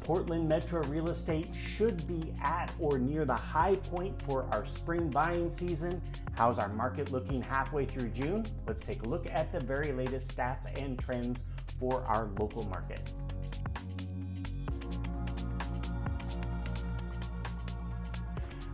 Portland Metro real estate should be at or near the high point for our spring buying season. How's our market looking halfway through June? Let's take a look at the very latest stats and trends for our local market.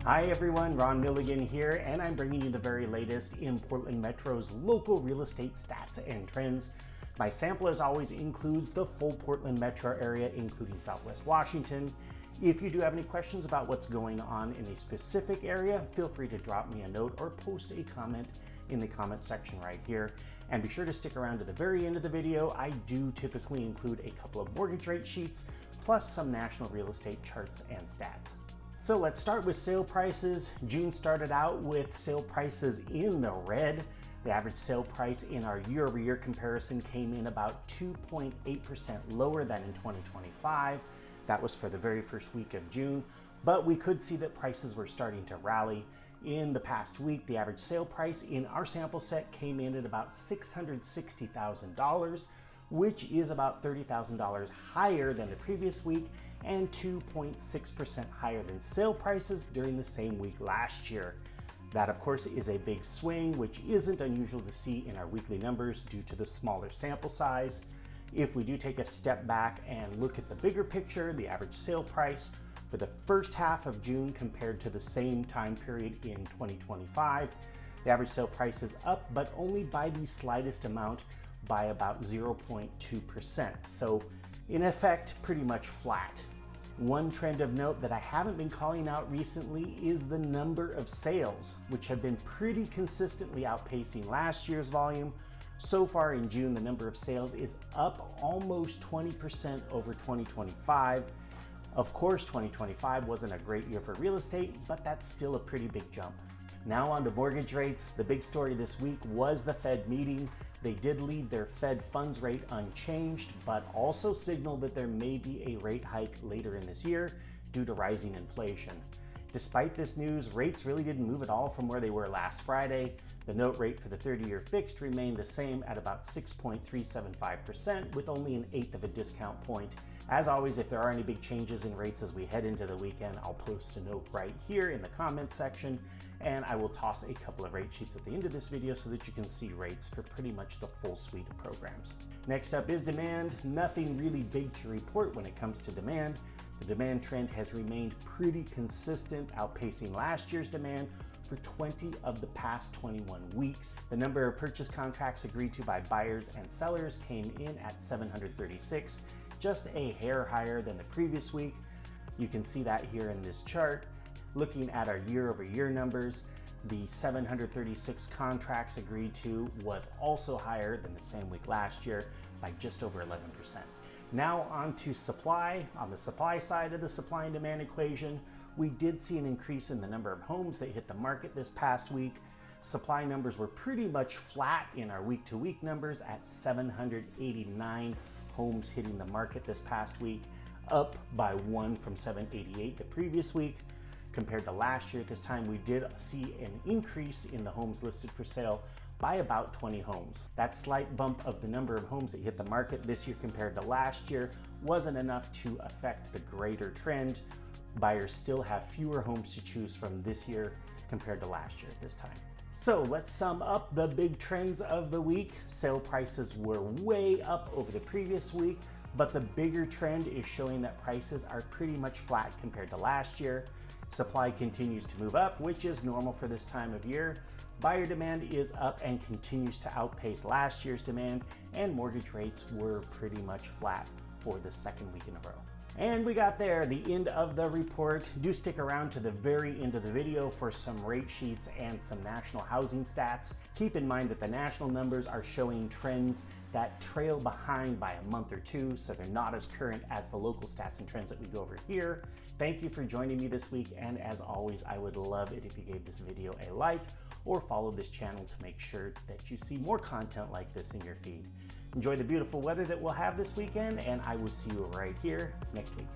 Hi everyone, RMLS here, and I'm bringing you the very latest in Portland Metro's local real estate stats and trends. My sample, as always, includes the full Portland Metro area, including Southwest Washington. If you do have any questions about what's going on in a specific area, feel free to drop me a note or post a comment in the comment section right here. And be sure to stick around to the very end of the video. I do typically include a couple of mortgage rate sheets, plus some national real estate charts and stats. So let's start with sale prices. June started out with sale prices in the red. The average sale price in our year-over-year comparison came in about 2.8% lower than in 2025. That was for the very first week of June, but we could see that prices were starting to rally. In the past week, the average sale price in our sample set came in at about $660,000, which is about $30,000 higher than the previous week and 2.6% higher than sale prices during the same week last year. That, of course, is a big swing, which isn't unusual to see in our weekly numbers due to the smaller sample size. If we do take a step back and look at the bigger picture, the average sale price for the first half of June compared to the same time period in 2025, the average sale price is up, but only by the slightest amount, by about 0.2%. So in effect, pretty much flat. One trend of note that I haven't been calling out recently is the number of sales, which have been pretty consistently outpacing last year's volume. So far in June, the number of sales is up almost 20% over 2025. Of course, 2025 wasn't a great year for real estate, but that's still a pretty big jump. Now on to mortgage rates. The big story this week was the Fed meeting. They did leave their Fed funds rate unchanged, but also signaled that there may be a rate hike later in this year due to rising inflation. Despite this news, rates really didn't move at all from where they were last Friday. The note rate for the 30-year fixed remained the same at about 6.375%, with only an eighth of a discount point. As always, if there are any big changes in rates as we head into the weekend, I'll post a note right here in the comment section, and I will toss a couple of rate sheets at the end of this video so that you can see rates for pretty much the full suite of programs. Next up is demand. Nothing really big to report when it comes to demand. The demand trend has remained pretty consistent, outpacing last year's demand for 20 of the past 21 weeks. The number of purchase contracts agreed to by buyers and sellers came in at 736, just a hair higher than the previous week. You can see that here in this chart. Looking at our year-over-year numbers, the 736 contracts agreed to was also higher than the same week last year by just over 11%. Now on to supply. On the supply side of the supply and demand equation, we did see an increase in the number of homes that hit the market this past week. Supply numbers were pretty much flat in our week-to-week numbers at 789 homes hitting the market this past week, up by one from 788 the previous week. Compared to last year at this time, we did see an increase in the homes listed for sale by about 20 homes. That slight bump of the number of homes that hit the market this year compared to last year wasn't enough to affect the greater trend. Buyers still have fewer homes to choose from this year compared to last year at this time. So let's sum up the big trends of the week. Sale prices were way up over the previous week, but the bigger trend is showing that prices are pretty much flat compared to last year. Supply continues to move up, which is normal for this time of year. Buyer demand is up and continues to outpace last year's demand, and mortgage rates were pretty much flat for the second week in a row. And we got there, the end of the report. Do stick around to the very end of the video for some rate sheets and some national housing stats. Keep in mind that the national numbers are showing trends that trail behind by a month or two, so they're not as current as the local stats and trends that we go over here. Thank you for joining me this week, and as always, I would love it if you gave this video a like or follow this channel to make sure that you see more content like this in your feed. Enjoy the beautiful weather that we'll have this weekend, and I will see you right here next week.